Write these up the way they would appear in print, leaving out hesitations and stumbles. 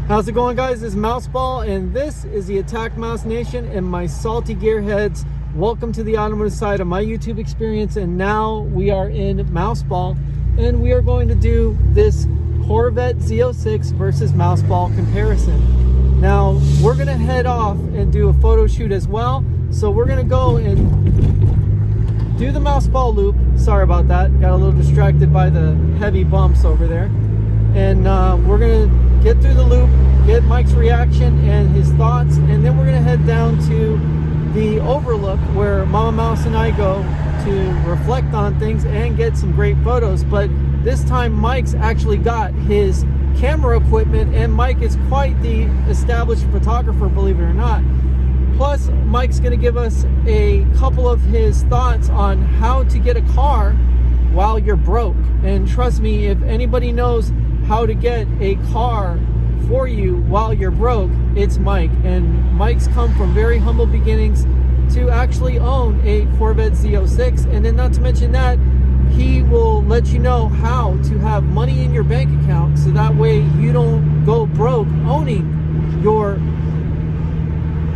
How's it going, guys? This is Mouseball, and this is the AttackMouse Nation and my salty gearheads. Welcome to the automotive side of my YouTube experience, and now we are in Mouseball, and we are going to do this Corvette Z06 versus Mouseball comparison. Now, we're going to head off and do a photo shoot as well, so we're going to go and do the Mouseball loop. Sorry about that, got a little distracted by the heavy bumps over there. And we're going to get through the loop, get Mike's reaction and his thoughts, and then we're going to head down to the overlook where Mama Mouse and I go to reflect on things and get some great photos. But this time Mike's actually got his camera equipment, and Mike is quite the established photographer, believe it or not. Plus, Mike's going to give us a couple of his thoughts on how to get a car while you're broke. And trust me, if anybody knows how to get a car for you while you're broke, it's Mike. And Mike's come from very humble beginnings to actually own a Corvette Z06, and then not to mention that he will let you know how to have money in your bank account so that way you don't go broke owning your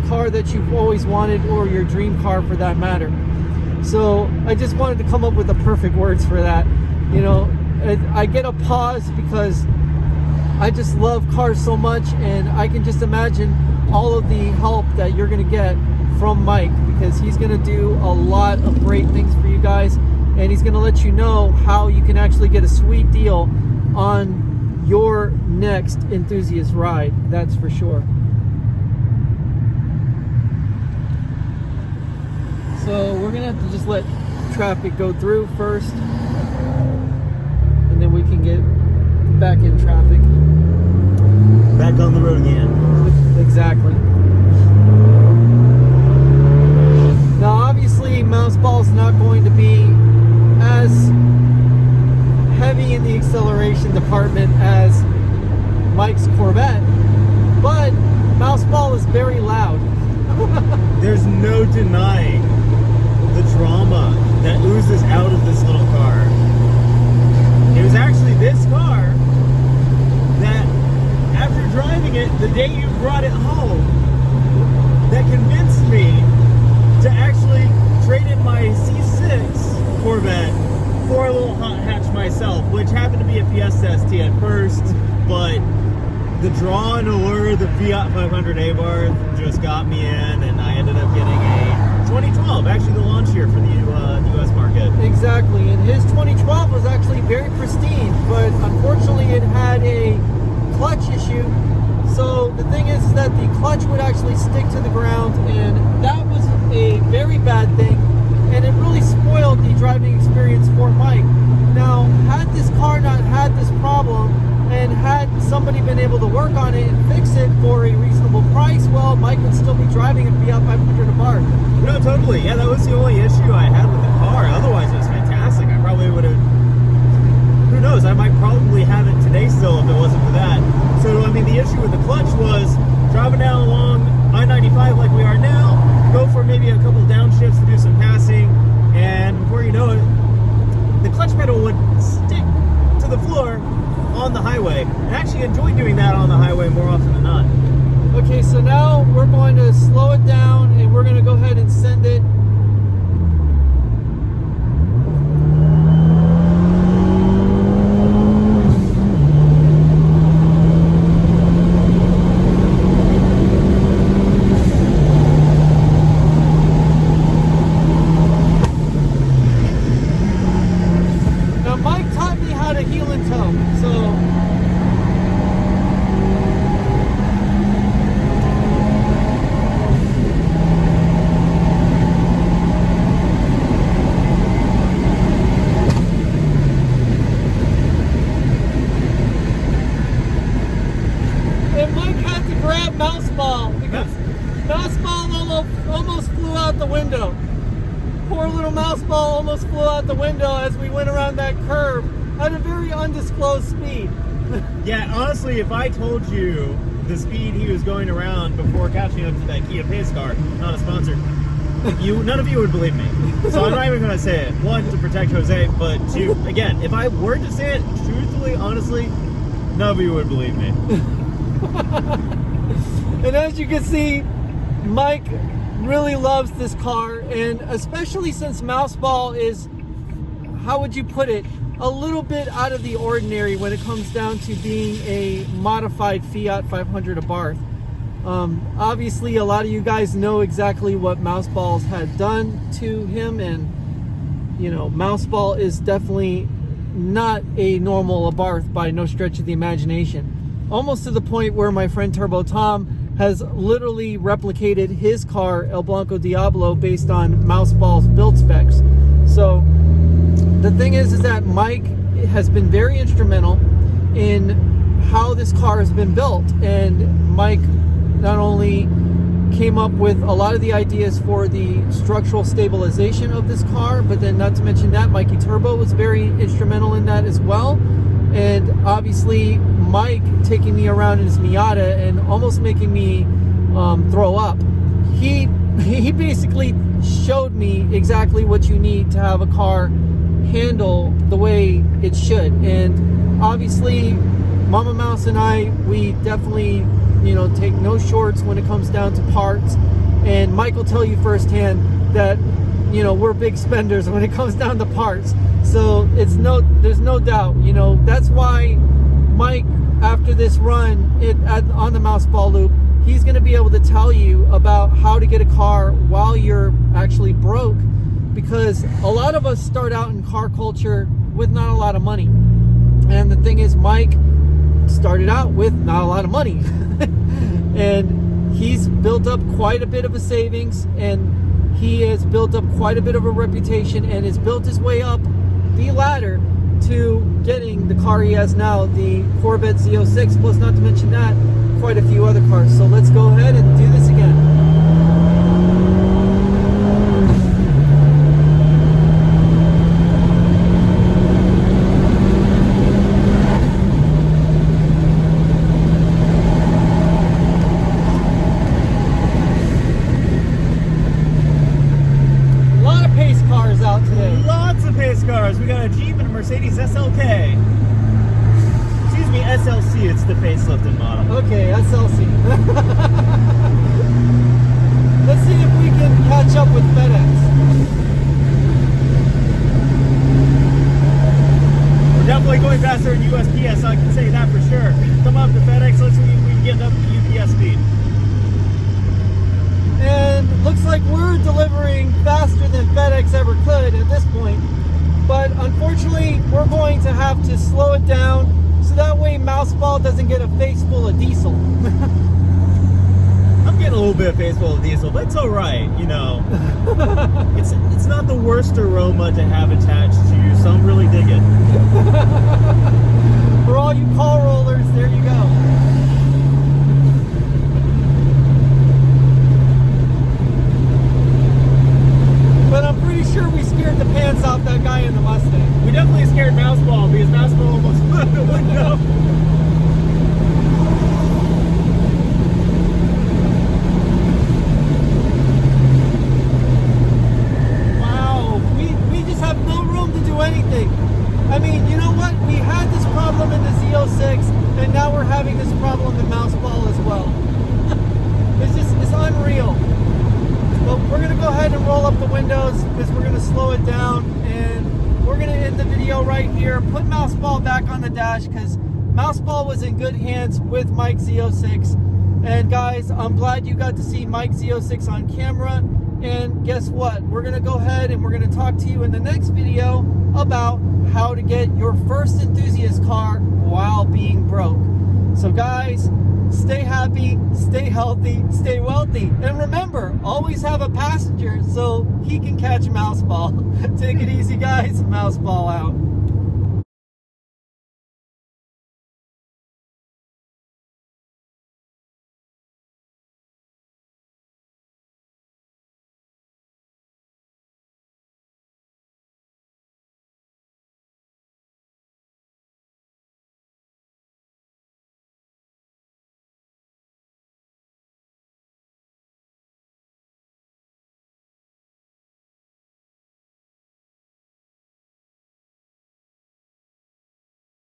car that you've always wanted, or your dream car for that matter. So I just wanted to come up with the perfect words for that. You know, I get a pause because I just love cars so much, and I can just imagine all of the help that you're going to get from Mike, because he's going to do a lot of great things for you guys, and he's going to let you know how you can actually get a sweet deal on your next enthusiast ride. That's for sure. So we're going to have to just let traffic go through first, and then we can get back in traffic. Back on the road again. Exactly. Now, obviously, Mouseball's not going to be as heavy in the acceleration department as Mike's Corvette, but Mouseball is very loud. There's no denying the drama that oozes out of this little car. It was actually this car that, after driving it the day you brought it home, that convinced me to actually trade in my C6 Corvette for a little hot hatch myself, which happened to be a Fiesta ST at first, but the draw and allure of the Fiat 500 ABARTH just got me in, and I ended up getting a 2012, actually the launch year for the US market. Exactly, and his 2012 was actually very pristine, but unfortunately it had a clutch issue. So the thing is that the clutch would actually stick to the ground, and that was a very bad thing, and it really spoiled the driving experience for Mike. Now, had this car not had this problem, and had somebody been able to work on it and fix it for a reasonable price, well, Mike would still be driving a Fiat 500 ABARTH. No, totally. Yeah, that was the only issue I had with the car. Otherwise, it was fantastic. I probably would have, who knows, I might probably have it today still if it wasn't for that. So, I mean, the issue with the clutch was driving down along I-95 like we are now, go for maybe a couple downshifts to do some passing, and before you know it, the clutch pedal would stick to the floor on the highway. I actually enjoy doing that on the highway more often than not. Okay, so now we're going to slow it down, and we're going to go ahead and send it. Now, Mike taught me how to heel and toe, so Mouseball, because Mouseball almost flew out the window. Poor little Mouseball almost flew out the window as we went around that curve at a very undisclosed speed. Yeah, honestly, if I told you the speed he was going around before catching up to that Kia Pace car, not a sponsor, none of you would believe me. So I'm not even going to say it. One, to protect Jose, but two, again, if I were to say it truthfully, honestly, none of you would believe me. And as you can see, Mike really loves this car, and especially since Mouseball is, how would you put it, a little bit out of the ordinary when it comes down to being a modified Fiat 500 ABARTH. Obviously, a lot of you guys know exactly what Mouseball's had done to him, and you know, Mouseball is definitely not a normal ABARTH by no stretch of the imagination. Almost to the point where my friend Turbo Tom has literally replicated his car, El Blanco Diablo, based on Mouseball's build specs. So the thing is that Mike has been very instrumental in how this car has been built. And Mike not only came up with a lot of the ideas for the structural stabilization of this car, but then not to mention that Mikey Turbo was very instrumental in that as well. And obviously Mike taking me around in his Miata and almost making me throw up. He basically showed me exactly what you need to have a car handle the way it should. And obviously Mama Mouse and I, we definitely, you know, take no shorts when it comes down to parts. And Mike will tell you firsthand that, you know, we're big spenders when it comes down to parts. So there's no doubt, you know, that's why Mike, after this run on the Mouseball loop, he's going to be able to tell you about how to get a car while you're actually broke, because a lot of us start out in car culture with not a lot of money. And the thing is, Mike started out with not a lot of money. And he's built up quite a bit of a savings, and he has built up quite a bit of a reputation, and has built his way up the ladder to getting the car he has now, the Corvette Z06, plus not to mention that, quite a few other cars. So let's go ahead and do this again. We got a Jeep and a Mercedes SLK. Excuse me, SLC, it's the facelifted model. Okay, SLC. Let's see if we can catch up with FedEx. We're definitely going faster than USPS, I can say that for sure. Come up to FedEx, let's see if we can get up to UPS speed. And looks like we're delivering faster than FedEx ever could at this point. But unfortunately, we're going to have to slow it down so that way Mouseball doesn't get a face full of diesel. I'm getting a little bit of face full of diesel, but it's all right, you know. It's not the worst aroma to have attached to you, so I'm really digging. For all you call rollers, there you go. But I'm pretty sure we scared the pants off that guy in the Mustang. We definitely scared Mouseball because Mouseball almost flew out the window. Wow, we just have no room to do anything. I mean, you know what? We had this problem in the Z06, and now we're having this problem in Mouseball as well. It's unreal. But we're going to go ahead and roll up the windows because we're going to slow it down, and we're going to end the video right here. Put Mouseball back on the dash because Mouseball was in good hands with Mike Z06. And guys, I'm glad you got to see Mike Z06 on camera. And guess what? We're going to go ahead and we're going to talk to you in the next video about how to get your first enthusiast car while being broke. So guys, stay happy, stay healthy, stay wealthy. And remember, always have a passenger so he can catch Mouseball. Take it easy, guys. Mouseball out.